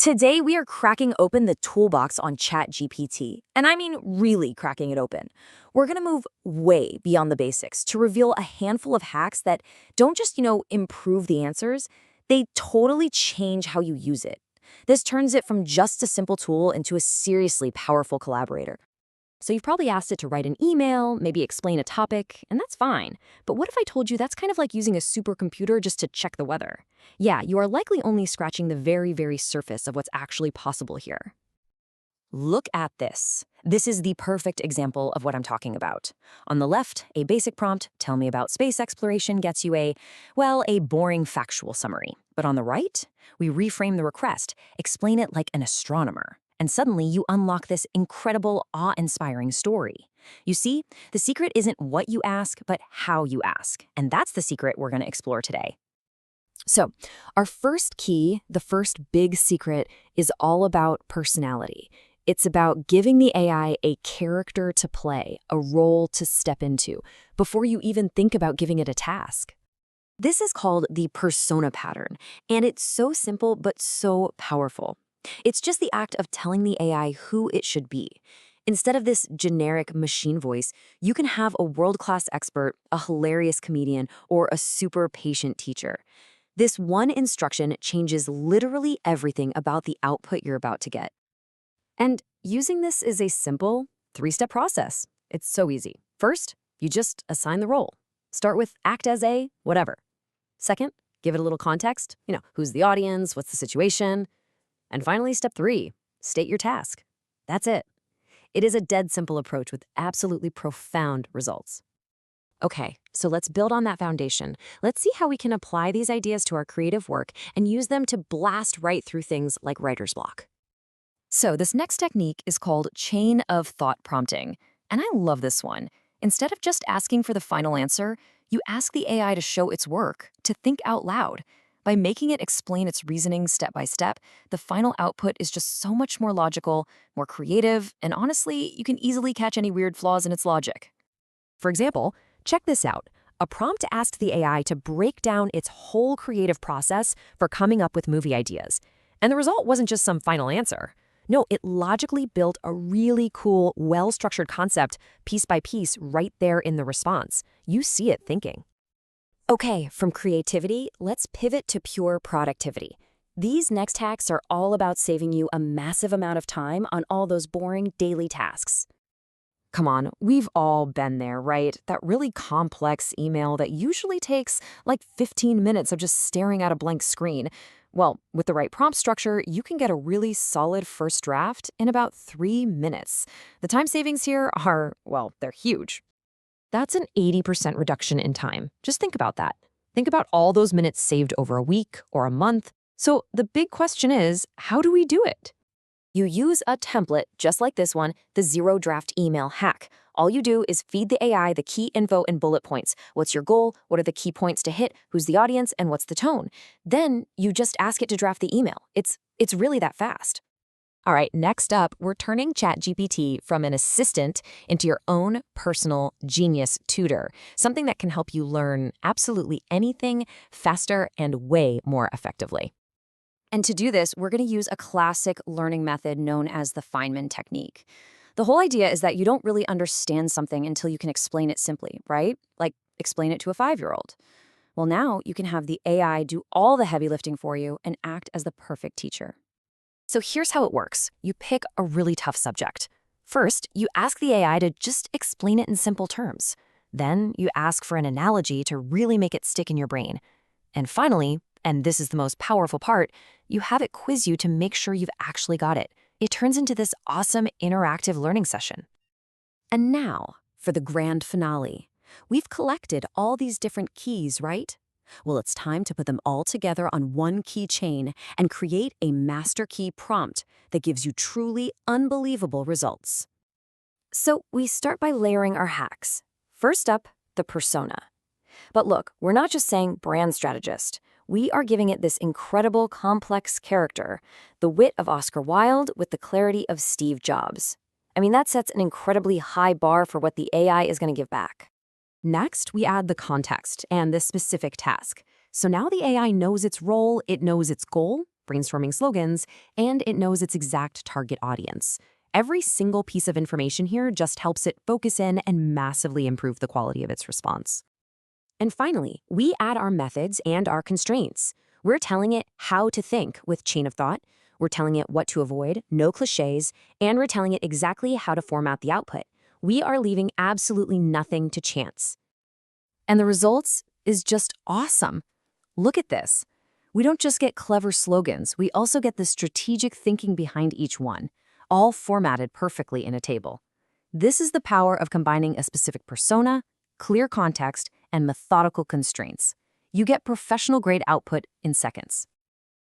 Today, we are cracking open the toolbox on ChatGPT. And I mean, really cracking it open. We're going to move way beyond the basics to reveal a handful of hacks that don't just, improve the answers, they totally change how you use it. This turns it from just a simple tool into a seriously powerful collaborator. So you've probably asked it to write an email, maybe explain a topic, and that's fine. But what if I told you that's kind of like using a supercomputer just to check the weather? Yeah, you are likely only scratching the very, very surface of what's actually possible here. Look at this. This is the perfect example of what I'm talking about. On the left, a basic prompt, tell me about space exploration, gets you a boring factual summary. But on the right, we reframe the request, explain it like an astronomer. And suddenly you unlock this incredible, awe-inspiring story. You see, the secret isn't what you ask, but how you ask. And that's the secret we're going to explore today. So, our first key, the first big secret, is all about personality. It's about giving the AI a character to play, a role to step into, before you even think about giving it a task. This is called the persona pattern, and it's so simple but so powerful. It's just the act of telling the AI who it should be. Instead of this generic machine voice, you can have a world-class expert, a hilarious comedian, or a super patient teacher. This one instruction changes literally everything about the output you're about to get. And using this is a simple three-step process. It's so easy. First, you just assign the role. Start with act as a whatever. Second, give it a little context. Who's the audience? What's the situation? And finally, step 3, state your task. That's it. It is a dead simple approach with absolutely profound results. Okay, so let's build on that foundation. Let's see how we can apply these ideas to our creative work and use them to blast right through things like writer's block. So this next technique is called chain of thought prompting. And I love this one. Instead of just asking for the final answer, you ask the AI to show its work, to think out loud. By making it explain its reasoning step by step, the final output is just so much more logical, more creative, and honestly, you can easily catch any weird flaws in its logic. For example, check this out. A prompt asked the AI to break down its whole creative process for coming up with movie ideas. And the result wasn't just some final answer. No, it logically built a really cool, well-structured concept, piece by piece, right there in the response. You see it thinking. Okay, from creativity, let's pivot to pure productivity. These next hacks are all about saving you a massive amount of time on all those boring daily tasks. Come on, we've all been there, right? That really complex email that usually takes like 15 minutes of just staring at a blank screen. Well, with the right prompt structure, you can get a really solid first draft in about 3 minutes. The time savings here are, well, they're huge. That's an 80% reduction in time. Just think about that. Think about all those minutes saved over a week or a month. So the big question is, how do we do it? You use a template just like this one, the zero draft email hack. All you do is feed the AI the key info and bullet points. What's your goal? What are the key points to hit? Who's the audience? And what's the tone? Then you just ask it to draft the email. It's really that fast. All right, next up, we're turning ChatGPT from an assistant into your own personal genius tutor, something that can help you learn absolutely anything faster and way more effectively. And to do this, we're going to use a classic learning method known as the Feynman technique. The whole idea is that you don't really understand something until you can explain it simply, right? Like explain it to a 5-year-old. Well, now you can have the AI do all the heavy lifting for you and act as the perfect teacher. So here's how it works. You pick a really tough subject. First, you ask the AI to just explain it in simple terms. Then you ask for an analogy to really make it stick in your brain. And finally, and this is the most powerful part, you have it quiz you to make sure you've actually got it. It turns into this awesome interactive learning session. And now, for the grand finale. We've collected all these different keys, right? Well, it's time to put them all together on one key chain and create a master key prompt that gives you truly unbelievable results. So we start by layering our hacks. First up, the persona. But look, we're not just saying brand strategist. We are giving it this incredible, complex character, the wit of Oscar Wilde with the clarity of Steve Jobs. I mean, that sets an incredibly high bar for what the AI is going to give back. Next, we add the context and the specific task. So now the AI knows its role, it knows its goal, brainstorming slogans, and it knows its exact target audience. Every single piece of information here just helps it focus in and massively improve the quality of its response. And finally, we add our methods and our constraints. We're telling it how to think with chain of thought, we're telling it what to avoid, no cliches, and we're telling it exactly how to format the output. We are leaving absolutely nothing to chance. And the results is just awesome. Look at this. We don't just get clever slogans, we also get the strategic thinking behind each one, all formatted perfectly in a table. This is the power of combining a specific persona, clear context, and methodical constraints. You get professional-grade output in seconds.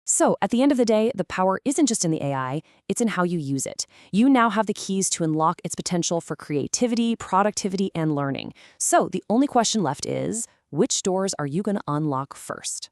So, at the end of the day, the power isn't just in the AI, it's in how you use it. You now have the keys to unlock its potential for creativity, productivity, and learning. So, the only question left is, which doors are you going to unlock first?